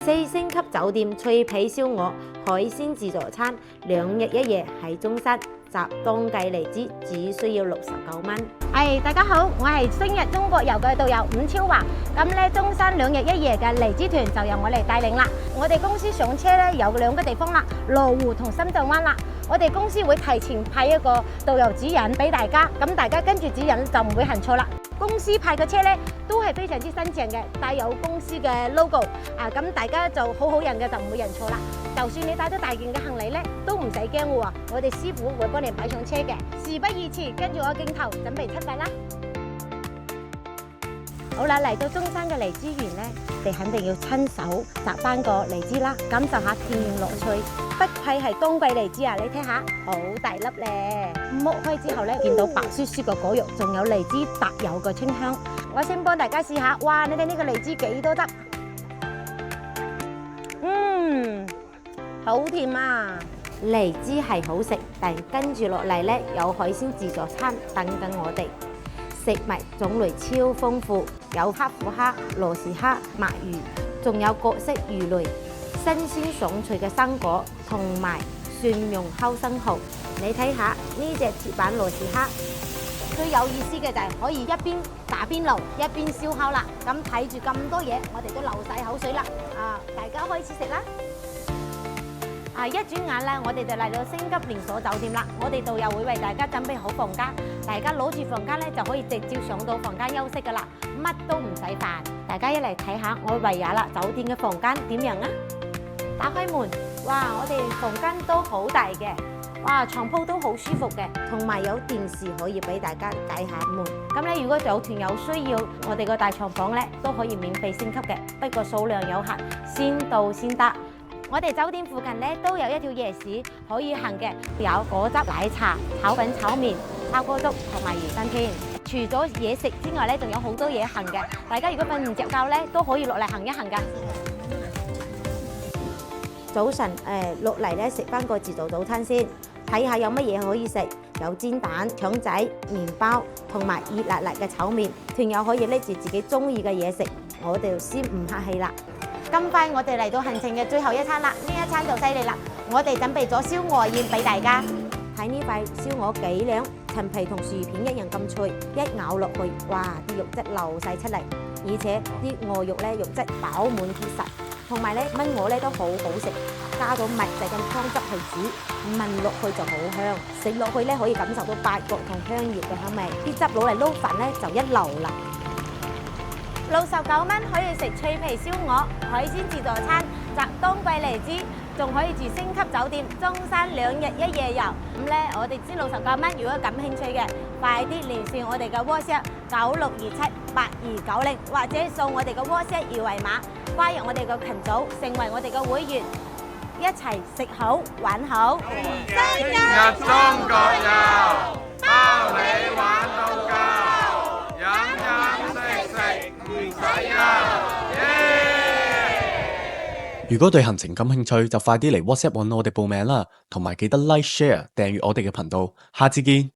4星級酒店脆皮燒鵝、海鮮自助餐，2日1夜喺中山，集當季荔枝，只需要69蚊。大家好，我係星日中國遊嘅導遊伍超華。咁咧，中山2日1夜嘅荔枝團就由我嚟帶領啦。我哋公司上車咧有2個地方啦，羅湖同深圳灣啦。我哋公司會提前派一個導遊指引俾大家，咁大家跟住指引就唔會行錯啦。公司派嘅車咧都係非常之新淨嘅，帶有公司嘅 logo 咁大家就好好人嘅，就唔會認錯啦。就算你帶咗大件嘅行李咧，都唔使驚喎，我哋師傅會幫你擺上車嘅。事不宜遲，跟住我鏡頭準備出發啦。好啦，嚟到中山嘅荔枝園咧，你肯定要親手摘翻個荔枝啦，感受下天然樂趣。不愧係當季荔枝啊！你睇下，好大粒咧。剝開之後咧，見到白雪雪嘅果肉，仲有荔枝特有嘅清香。我先幫大家試下，哇！你睇呢個荔枝幾多汁？好甜啊！荔枝係好食，但跟住落嚟咧有海鮮自助餐等緊我哋，食物種類超豐富，有黑虎蝦、羅氏蝦、墨魚，仲有各式魚類。新鮮爽脆嘅生果同埋蒜蓉烤生蠔，你睇下呢隻鐵板羅氏蝦，最有意思嘅就係可以一邊打邊爐一邊燒烤啦。咁睇住咁多嘢，我哋都流晒口水啦。大家開始食啦！一轉眼咧，我哋就嚟到星級連鎖酒店啦。我哋導遊會為大家準備好房間，大家攞住房間咧就可以直接上到房間休息噶啦，乜都唔使煩。大家一嚟睇下我維也納酒店嘅房間點樣啊？打開門，哇！我哋房間都好大嘅，哇！床鋪都好舒服嘅，同埋有電視可以俾大家解下悶。咁咧，如果有團友需要我哋個大床房咧，都可以免費升級嘅，不過數量有限，先到先得。我哋酒店附近咧都有一條夜市可以行嘅，有果汁奶茶、炒粉炒麵、炒鍋粥同埋魚生添。除咗嘢食之外咧，仲有好多嘢行嘅。大家如果瞓唔着覺咧，都可以落嚟行一行噶。早晨落嚟咧食翻個自助早餐先，睇下有乜嘢可以食。有煎蛋、腸仔、麵包同埋熱辣辣嘅炒麵。團友可以拎住自己中意嘅嘢食，我哋先唔客氣啦。咁快我哋嚟到行程嘅最後一餐啦，呢一餐就犀利啦！我哋準備咗燒鵝宴俾大家。睇呢塊燒鵝幾靚，陳皮同薯片一樣咁脆，一咬落去，哇！啲肉質流晒出嚟，而且啲鵝肉咧肉質飽滿結實，同埋咧炆鵝咧都好好食，加咗秘製嘅湯汁去煮，聞落去就好香，食落去咧可以感受到八角同香葉嘅香味，啲汁攞嚟撈飯咧就一流啦。69蚊可以食脆皮燒鵝、海鮮自助餐、集當季荔枝，仲可以住星級酒店中山2日1夜遊。咁咧，我哋知69蚊，如果感興趣嘅，快啲連線我哋嘅 WhatsApp 96278290，或者掃我哋嘅 WhatsApp 二維碼，加入我哋嘅群組，成為我哋嘅會員，一齊食好玩好。星日中國遊，包你玩到夠，飲飲食食唔使憂。如果對行程感興趣，就快啲嚟 WhatsApp 揾我哋報名啦，同埋記得 Like、Share、訂閱我哋嘅頻道。下次見。